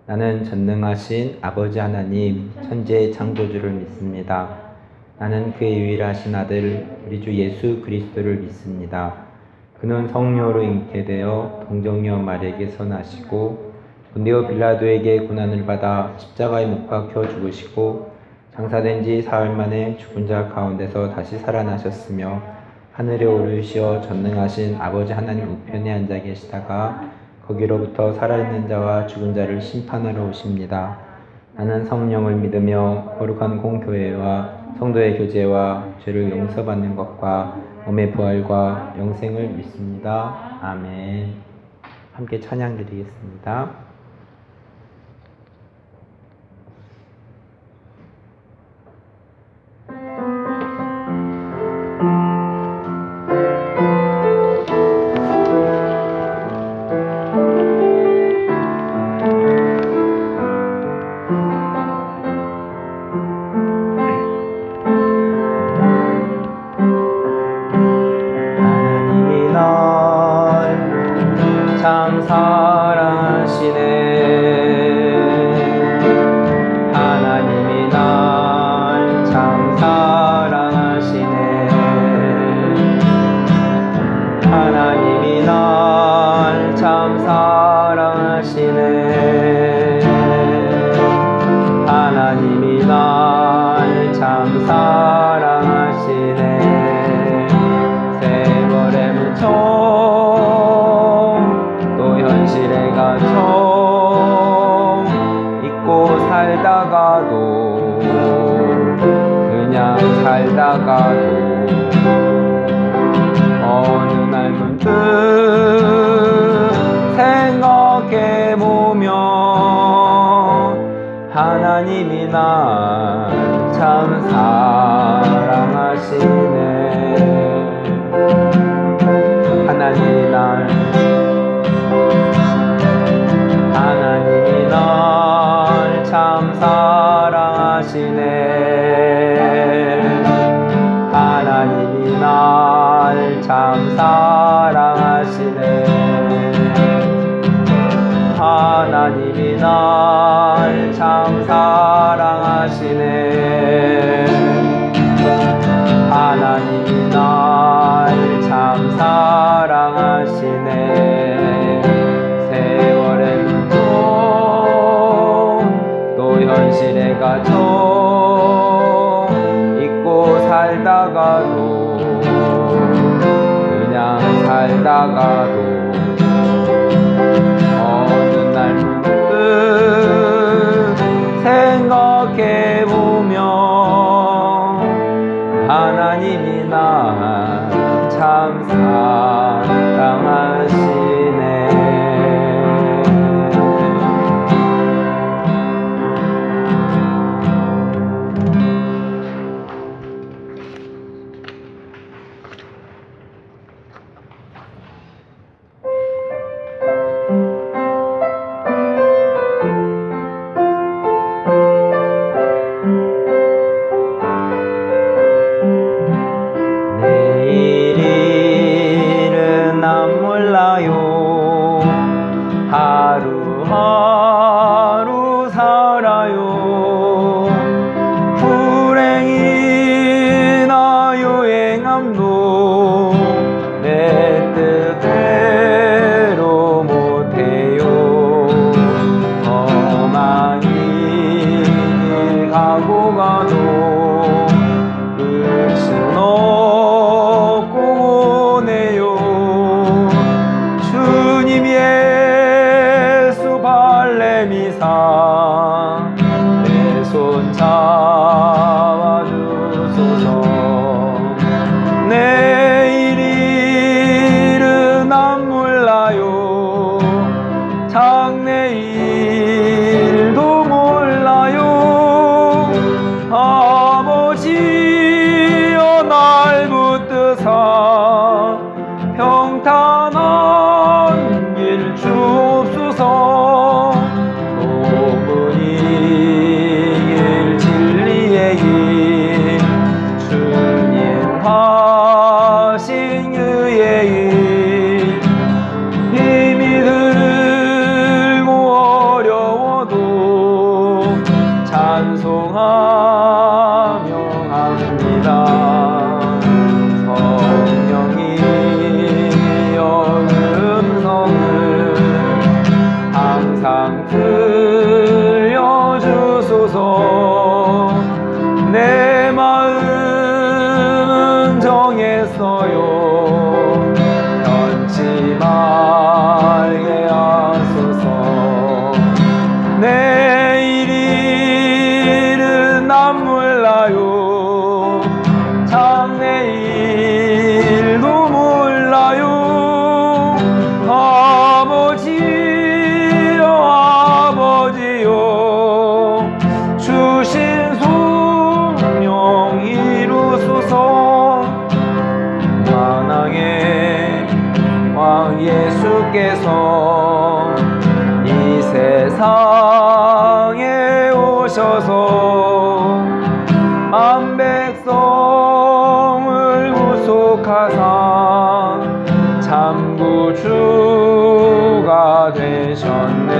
나는 전능하신 아버지 하나님 천지의 창조주를 믿습니다. 나는 그의 유일하신 아들 우리 주 예수 그리스도를 믿습니다. 그는 성령으로 잉태되어 동정녀 마리아에게서 나시고 본디오 빌라도에게 고난을 받아 십자가에 못 박혀 죽으시고 장사된 지 사흘 만에 죽은 자 가운데서 다시 살아나셨으며 하늘에 오르시어 전능하신 아버지 하나님 우편에 앉아 계시다가 거기로부터 살아있는 자와 죽은 자를 심판하러 오십니다. 나는 성령을 믿으며 거룩한 공교회와 성도의 교제와 죄를 용서받는 것과 몸의 부활과 영생을 믿습니다. 아멘. 함께 찬양 드리겠습니다. 참 사랑하시네. 하나님이 날 참 사랑하시네. 하나님이 날 참 사랑하시네. 하나님이 날 참 사랑하시네. 세월의 무청 현실에 갇혀 잊고 살다가도 그냥 살다가도 어느 날 문득 생각해보면 하나님이 날 참 사랑하시네. 하나님이 날 참 사랑하시네. 하나님이 날 참 사랑하시네. 하나님이 날 참 사랑하시네. 하나님이 날 참 사랑하시네. 세월의 현실에 갇혀 잊고 살다가도 그냥 살다가도 어느 날 문득 생각해보면 하나님이 날 참 사랑하시네. 하루하루 살아요. 불행이나 유행함도 내 뜻대로 못해요. 험한 길 가고 가도 끝은 없고 오네요. 주님 예수 발레미사 내 손 잡아주소서. 내일 일은 안 몰라요. 장래일도 몰라요. 아버지여 날 붙드사 평탄한 길 주옵소서. 도문이 길 진리의 길 주님 하신 그의 일 힘이 들고 마음 들려주소서. 내 마음은 정했어요. 변치 말게 하소서. 내일은 난 몰라요. 장래일도 몰라요. 아버지여 아버지여 주신 소명 이루소서. 만왕의 왕 예수께서 이 세상에 오셔서 만 백성을 구속하사 참 구주가 되셨네.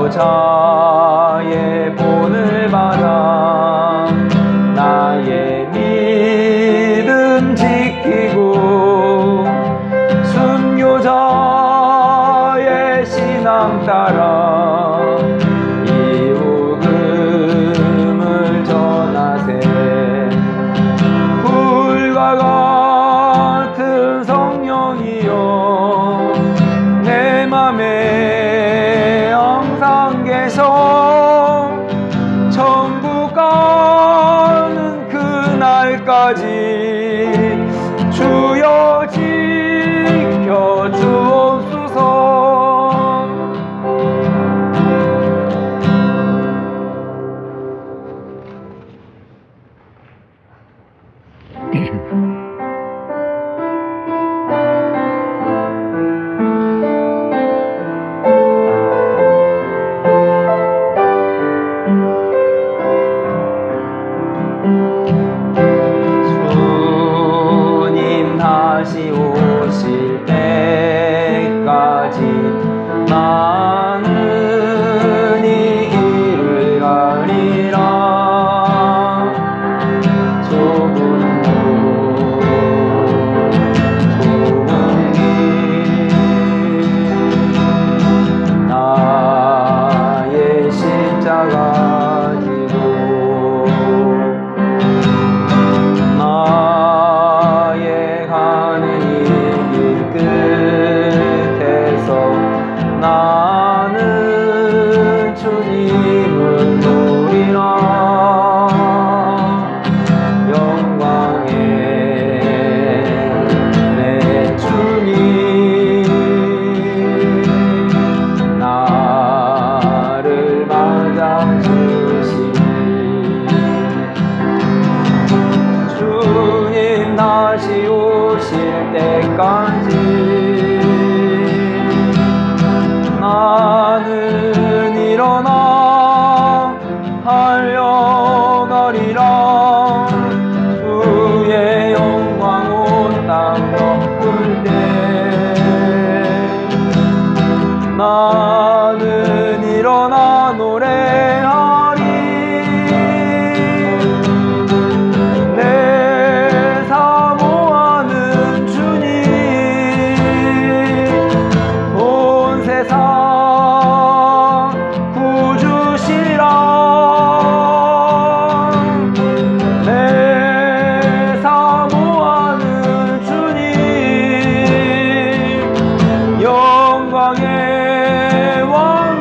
순교자의 본을 받아 나의 믿음 지키고 순교자의 신앙 따라 이복음을 전하세. 불과 같은 성령이여 내 맘에 항상 계셔. 천국 가는 그날까지 주여 지켜 주옵소서. 주님 다시 오실 때까지 나는 이 길을 가리라. 좁은 길 나의 십자가 지고 나의 가는 이 길 끝에서 나는 주님을 노리라. 영광의 내 주님 나를 맞아주시니 주님 다시 오실 때까지 나는 일어나 달려가리라. 주의 영광 온 땅 덮을 때 나는 일어나 노래하리. 내 사모하는 주님 온 세상 구주시라. 내 사모하는 주님 영광의 왕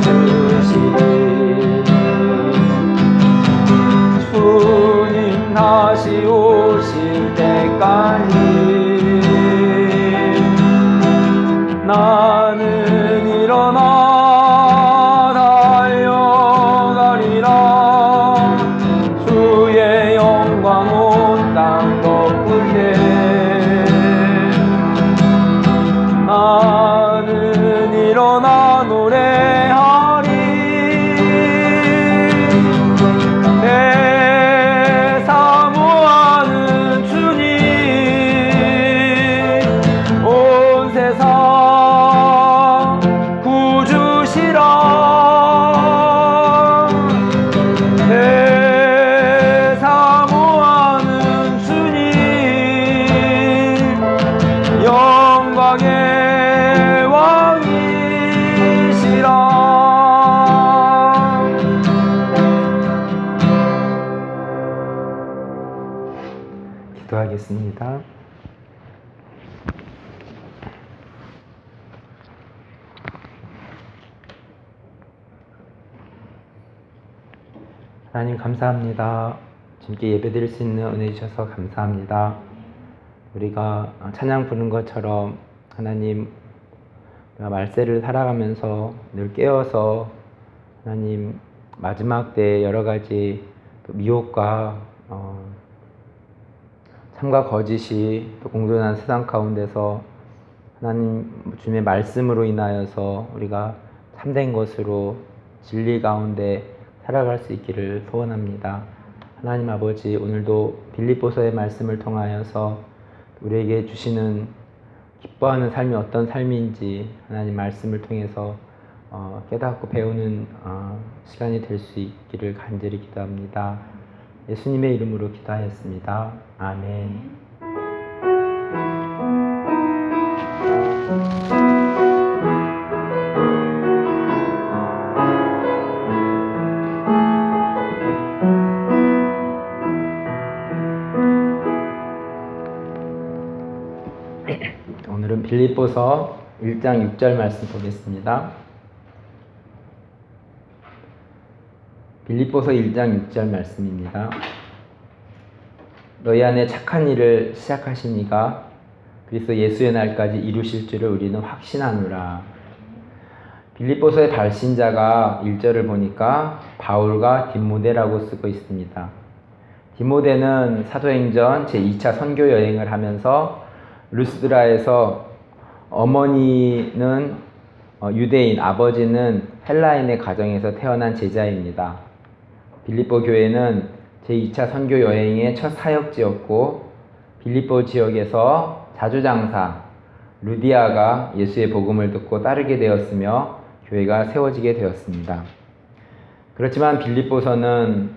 주시리. 주님 다시 오실 때까지 나는 일어나 달려가리라. 주의 영광 온 땅 덮을 때 나는 일어나 노래하리. 내 사모하는 주님 온 세상 구주시라. 내 사모하는 주님 영광의 기도하겠습니다. 하나님 감사합니다. 주님께 예배드릴 수 있는 은혜 주셔서 감사합니다. 우리가 찬양 부른 것처럼 하나님 말세를 살아가면서 늘 깨어서 하나님 마지막 때 여러 가지 미혹과 참과 거짓이 또 공존한 세상 가운데서 하나님 주님의 말씀으로 인하여서 우리가 참된 것으로 진리 가운데 살아갈 수 있기를 소원합니다. 하나님 아버지, 오늘도 빌립보서의 말씀을 통하여서 우리에게 주시는 기뻐하는 삶이 어떤 삶인지 하나님 말씀을 통해서 깨닫고 배우는 시간이 될 수 있기를 간절히 기도합니다. 예수님의 이름으로 기도하였습니다. 아멘. 오늘은 빌립보서 1장 6절 말씀 보겠습니다. 빌립보서 1장 6절 말씀입니다. 너희 안에 착한 일을 시작하신 이가 그리스도 예수의 날까지 이루실 줄을 우리는 확신하노라. 빌립보서의 발신자가 1절을 보니까 바울과 디모데라고 쓰고 있습니다. 디모데는 사도행전 제2차 선교 여행을 하면서 루스드라에서 어머니는 유대인, 아버지는 헬라인의 가정에서 태어난 제자입니다. 빌립보 교회는 제2차 선교 여행의 첫 사역지였고 빌립보 지역에서 자주장사 루디아가 예수의 복음을 듣고 따르게 되었으며 교회가 세워지게 되었습니다. 그렇지만 빌립보서는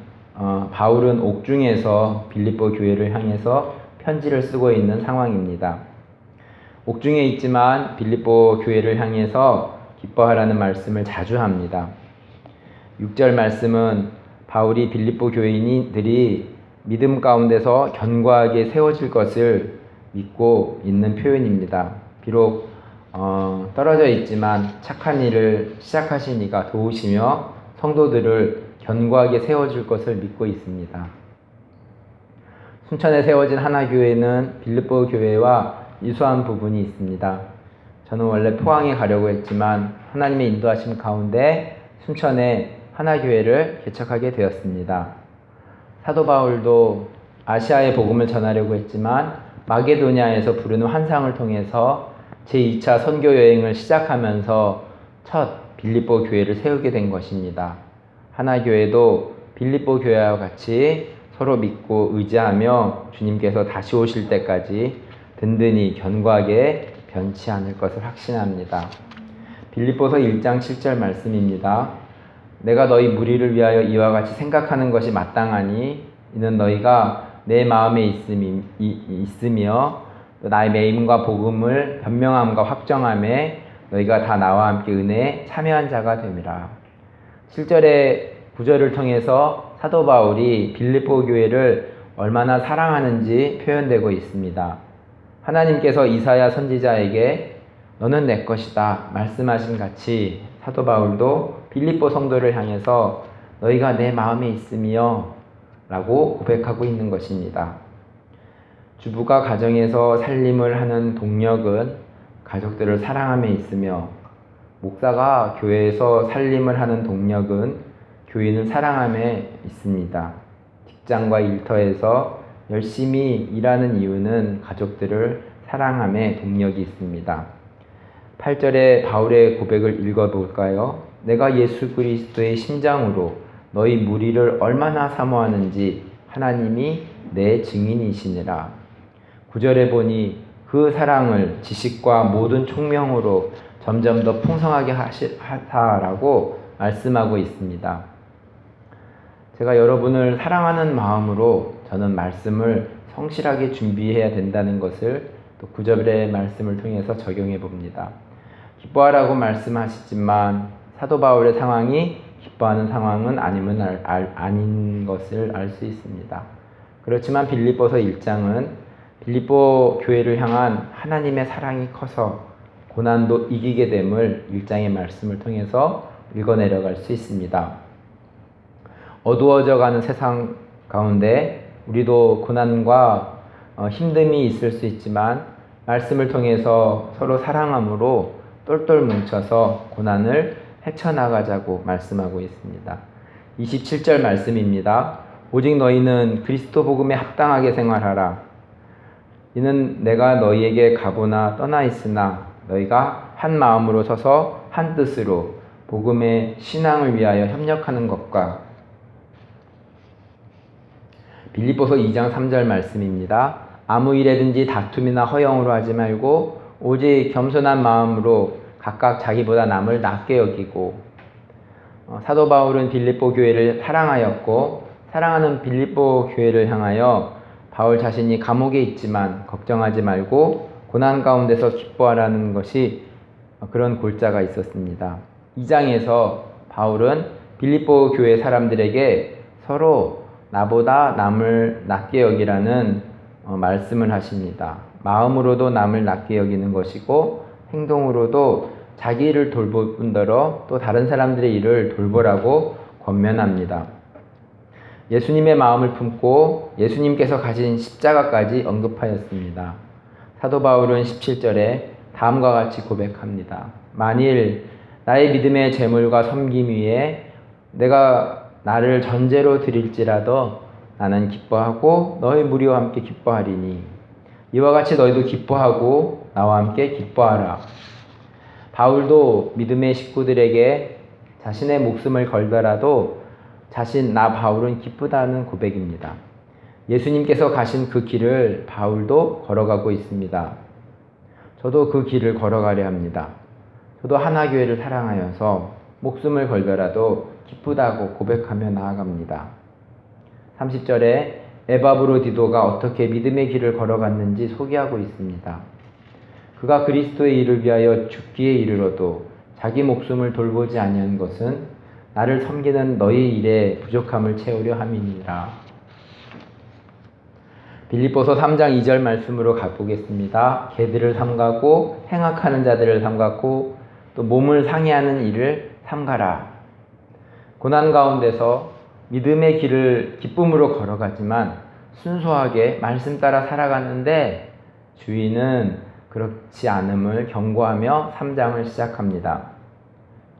바울은 옥중에서 빌립보 교회를 향해서 편지를 쓰고 있는 상황입니다. 옥중에 있지만 빌립보 교회를 향해서 기뻐하라는 말씀을 자주 합니다. 6절 말씀은 바울이 빌립보 교인들이 믿음 가운데서 견고하게 세워질 것을 믿고 있는 표현입니다. 비록 떨어져 있지만 착한 일을 시작하신 이가 도우시며 성도들을 견고하게 세워줄 것을 믿고 있습니다. 순천에 세워진 하나교회는 빌립보 교회와 유사한 부분이 있습니다. 저는 원래 포항에 가려고 했지만 하나님의 인도하심 가운데 순천에 하나교회를 개척하게 되었습니다. 사도 바울도 아시아의 복음을 전하려고 했지만 마게도냐에서 부르는 환상을 통해서 제2차 선교 여행을 시작하면서 첫 빌립보 교회를 세우게 된 것입니다. 하나교회도 빌립보 교회와 같이 서로 믿고 의지하며 주님께서 다시 오실 때까지 든든히 견고하게 변치 않을 것을 확신합니다. 빌립보서 1장 7절 말씀입니다. 내가 너희 무리를 위하여 이와 같이 생각하는 것이 마땅하니 이는 너희가 내 마음에 있으며 나의 매임과 복음을 변명함과 확정함에 너희가 다 나와 함께 은혜에 참여한 자가 됨이라. 7절의 구절을 통해서 사도 바울이 빌립보 교회를 얼마나 사랑하는지 표현되고 있습니다. 하나님께서 이사야 선지자에게 너는 내 것이다 말씀하신 같이 사도 바울도 빌립보 성도를 향해서 너희가 내 마음에 있으며 라고 고백하고 있는 것입니다. 주부가 가정에서 살림을 하는 동력은 가족들을 사랑함에 있으며, 목사가 교회에서 살림을 하는 동력은 교인을 사랑함에 있습니다. 직장과 일터에서 열심히 일하는 이유는 가족들을 사랑함에 동력이 있습니다. 8절에 바울의 고백을 읽어볼까요? 내가 예수 그리스도의 심장으로 너희 무리를 얼마나 사모하는지 하나님이 내 증인이시니라. 9절에 보니 그 사랑을 지식과 모든 총명으로 점점 더 풍성하게 하사라고 말씀하고 있습니다. 제가 여러분을 사랑하는 마음으로 저는 말씀을 성실하게 준비해야 된다는 것을 또 9절의 말씀을 통해서 적용해 봅니다. 기뻐하라고 말씀하시지만 사도 바울의 상황이 기뻐하는 상황은 아닌 것을 알 수 있습니다. 그렇지만 빌립보서 1장은 빌립보 교회를 향한 하나님의 사랑이 커서 고난도 이기게 됨을 1장의 말씀을 통해서 읽어내려갈 수 있습니다. 어두워져가는 세상 가운데 우리도 고난과 힘듦이 있을 수 있지만 말씀을 통해서 서로 사랑함으로 똘똘 뭉쳐서 고난을 헤쳐나가자고 말씀하고 있습니다. 27절 말씀입니다. 오직 너희는 그리스도 복음에 합당하게 생활하라. 이는 내가 너희에게 가보나 떠나 있으나 너희가 한 마음으로 서서 한 뜻으로 복음의 신앙을 위하여 협력하는 것과, 빌립보서 2장 3절 말씀입니다. 아무 일에든지 다툼이나 허영으로 하지 말고 오직 겸손한 마음으로 각각 자기보다 남을 낮게 여기고. 사도 바울은 빌립보 교회를 사랑하였고 사랑하는 빌립보 교회를 향하여 바울 자신이 감옥에 있지만 걱정하지 말고 고난 가운데서 기뻐하라는 것이 그런 골자가 있었습니다. 2장에서 바울은 빌립보 교회 사람들에게 서로 나보다 남을 낮게 여기라는 말씀을 하십니다. 마음으로도 남을 낮게 여기는 것이고 행동으로도 자기 일을 돌볼 뿐더러 또 다른 사람들의 일을 돌보라고 권면합니다. 예수님의 마음을 품고 예수님께서 가진 십자가까지 언급하였습니다. 사도 바울은 17절에 다음과 같이 고백합니다. 만일 나의 믿음의 재물과 섬김 위에 내가 나를 전제로 드릴지라도 나는 기뻐하고 너희 무리와 함께 기뻐하리니 이와 같이 너희도 기뻐하고 나와 함께 기뻐하라. 바울도 믿음의 식구들에게 자신의 목숨을 걸더라도 나 바울은 기쁘다는 고백입니다. 예수님께서 가신 그 길을 바울도 걸어가고 있습니다. 저도 그 길을 걸어가려 합니다. 저도 하나교회를 사랑하여서 목숨을 걸더라도 기쁘다고 고백하며 나아갑니다. 30절에 에바브로디도가 어떻게 믿음의 길을 걸어갔는지 소개하고 있습니다. 그가 그리스도의 일을 위하여 죽기에 이르러도 자기 목숨을 돌보지 아니한 것은 나를 섬기는 너희 일에 부족함을 채우려 함이니라. 빌립보서 3장 2절 말씀으로 가보겠습니다. 개들을 삼가고 행악하는 자들을 삼가고 또 몸을 상해하는 일을 삼가라. 고난 가운데서 믿음의 길을 기쁨으로 걸어가지만 순수하게 말씀 따라 살아가는데 주인은 그렇지 않음을 경고하며 3장을 시작합니다.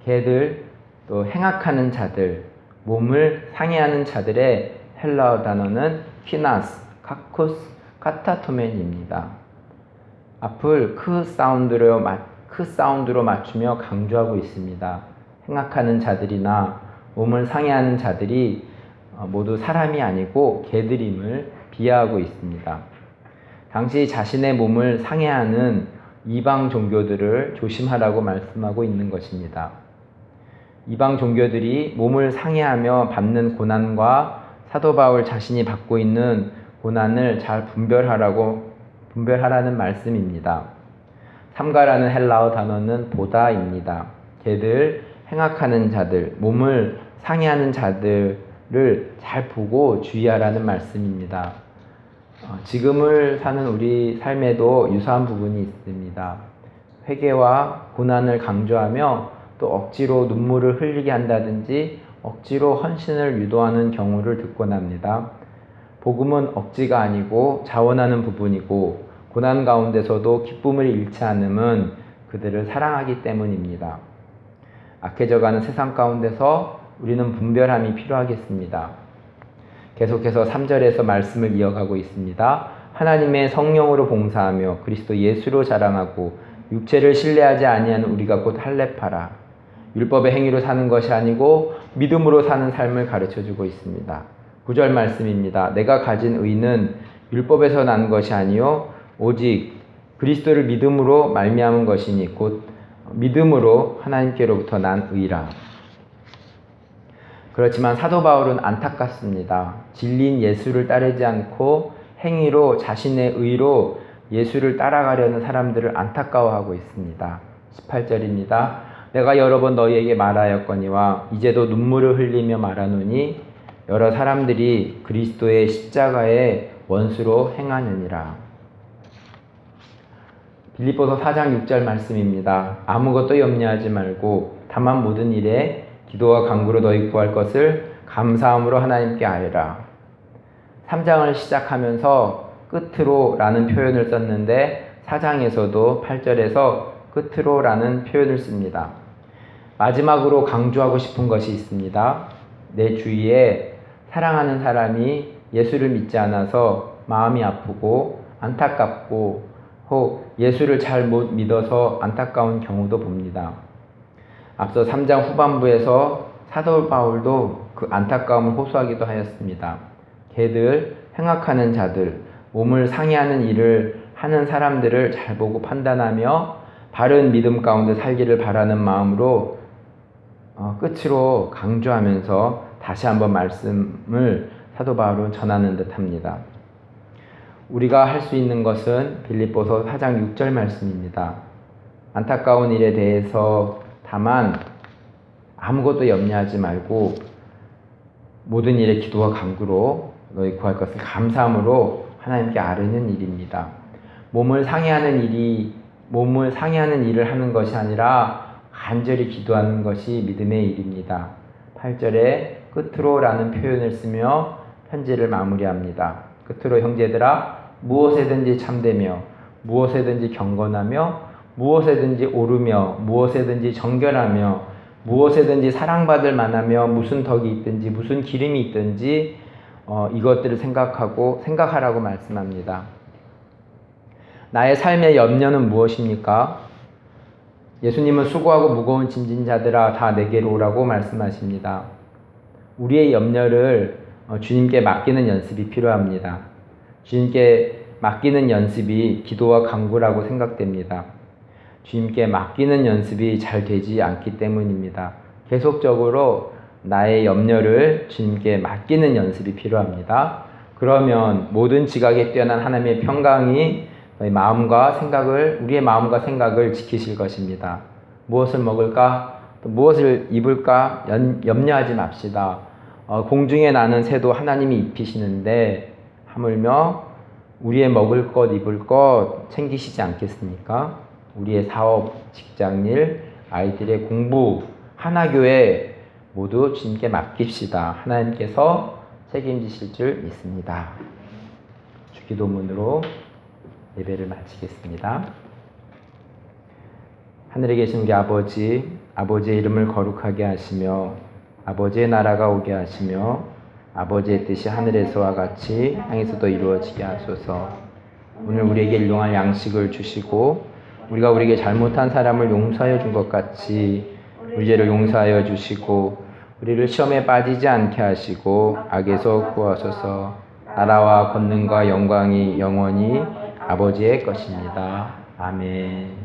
개들, 또 행악하는 자들, 몸을 상해하는 자들의 헬라어 단어는 키나스, 카쿠스, 카타토멘입니다. 앞을 크 사운드로 맞추며 강조하고 있습니다. 행악하는 자들이나 몸을 상해하는 자들이 모두 사람이 아니고 개들임을 비하하고 있습니다. 당시 자신의 몸을 상해하는 이방 종교들을 조심하라고 말씀하고 있는 것입니다. 이방 종교들이 몸을 상해하며 받는 고난과 사도 바울 자신이 받고 있는 고난을 잘 분별하라는 말씀입니다. 삼가라는 헬라어 단어는 보다입니다. 개들, 행악하는 자들, 몸을 상해하는 자들을 잘 보고 주의하라는 말씀입니다. 지금을 사는 우리 삶에도 유사한 부분이 있습니다. 회개와 고난을 강조하며 또 억지로 눈물을 흘리게 한다든지 억지로 헌신을 유도하는 경우를 듣곤 합니다. 복음은 억지가 아니고 자원하는 부분이고 고난 가운데서도 기쁨을 잃지 않음은 그들을 사랑하기 때문입니다. 악해져가는 세상 가운데서 우리는 분별함이 필요하겠습니다. 계속해서 3절에서 말씀을 이어가고 있습니다. 하나님의 성령으로 봉사하며 그리스도 예수로 자랑하고 육체를 신뢰하지 아니하는 우리가 곧 할례파라. 율법의 행위로 사는 것이 아니고 믿음으로 사는 삶을 가르쳐주고 있습니다. 9절 말씀입니다. 내가 가진 의는 율법에서 난 것이 아니요 오직 그리스도를 믿음으로 말미암은 것이니 곧 믿음으로 하나님께로부터 난 의라. 그렇지만 사도 바울은 안타깝습니다. 진리인 예수를 따르지 않고 행위로 자신의 의로 예수를 따라가려는 사람들을 안타까워하고 있습니다. 18절입니다. 내가 여러 번 너희에게 말하였거니와 이제도 눈물을 흘리며 말하노니 여러 사람들이 그리스도의 십자가의 원수로 행하느니라. 빌립보서 4장 6절 말씀입니다. 아무것도 염려하지 말고 다만 모든 일에 기도와 간구로 너희 구할 것을 감사함으로 하나님께 아뢰라. 3장을 시작하면서 끝으로 라는 표현을 썼는데 4장에서도 8절에서 끝으로 라는 표현을 씁니다. 마지막으로 강조하고 싶은 것이 있습니다. 내 주위에 사랑하는 사람이 예수를 믿지 않아서 마음이 아프고 안타깝고 혹 예수를 잘 못 믿어서 안타까운 경우도 봅니다. 앞서 3장 후반부에서 사도 바울도 그 안타까움을 호소하기도 하였습니다. 개들, 행악하는 자들, 몸을 상해하는 일을 하는 사람들을 잘 보고 판단하며 바른 믿음 가운데 살기를 바라는 마음으로 끝으로 강조하면서 다시 한번 말씀을 사도 바울은 전하는 듯합니다. 우리가 할 수 있는 것은 빌립보서 4장 6절 말씀입니다. 안타까운 일에 대해서 다만 아무것도 염려하지 말고 모든 일에 기도와 간구로 너희 구할 것을 감사함으로 하나님께 아뢰는 일입니다. 몸을 상해하는 일을 하는 것이 아니라 간절히 기도하는 것이 믿음의 일입니다. 8절에 끝으로 라는 표현을 쓰며 편지를 마무리합니다. 끝으로 형제들아 무엇에든지 참되며 무엇에든지 경건하며 무엇에든지 오르며 무엇에든지 정결하며 무엇에든지 사랑받을 만하며 무슨 덕이 있든지 무슨 기름이 있든지 이것들을 생각하라고 말씀합니다. 나의 삶의 염려는 무엇입니까? 예수님은 수고하고 무거운 짐진 자들아 다 내게로 오라고 말씀하십니다. 우리의 염려를 주님께 맡기는 연습이 필요합니다. 주님께 맡기는 연습이 기도와 간구라고 생각됩니다. 주님께 맡기는 연습이 잘 되지 않기 때문입니다. 계속적으로 나의 염려를 주님께 맡기는 연습이 필요합니다. 그러면 모든 지각에 뛰어난 하나님의 평강이 우리의 마음과 생각을 지키실 것입니다. 무엇을 먹을까? 또 무엇을 입을까? 염려하지 맙시다. 공중에 나는 새도 하나님이 입히시는데 하물며 우리의 먹을 것, 입을 것 챙기시지 않겠습니까? 우리의 사업, 직장일, 아이들의 공부, 하나교회 모두 주님께 맡깁시다. 하나님께서 책임지실 줄 믿습니다. 주기도문으로 예배를 마치겠습니다. 하늘에 계신 우리 아버지, 아버지의 이름을 거룩하게 하시며 아버지의 나라가 오게 하시며 아버지의 뜻이 하늘에서와 같이 땅에서도 이루어지게 하소서. 오늘 우리에게 일용할 양식을 주시고 우리가 우리에게 잘못한 사람을 용서하여 준 것 같이 우리 죄를 용서하여 주시고 우리를 시험에 빠지지 않게 하시고 악에서 구하소서. 나라와 권능과 영광이 영원히 아버지의 것입니다. 아멘.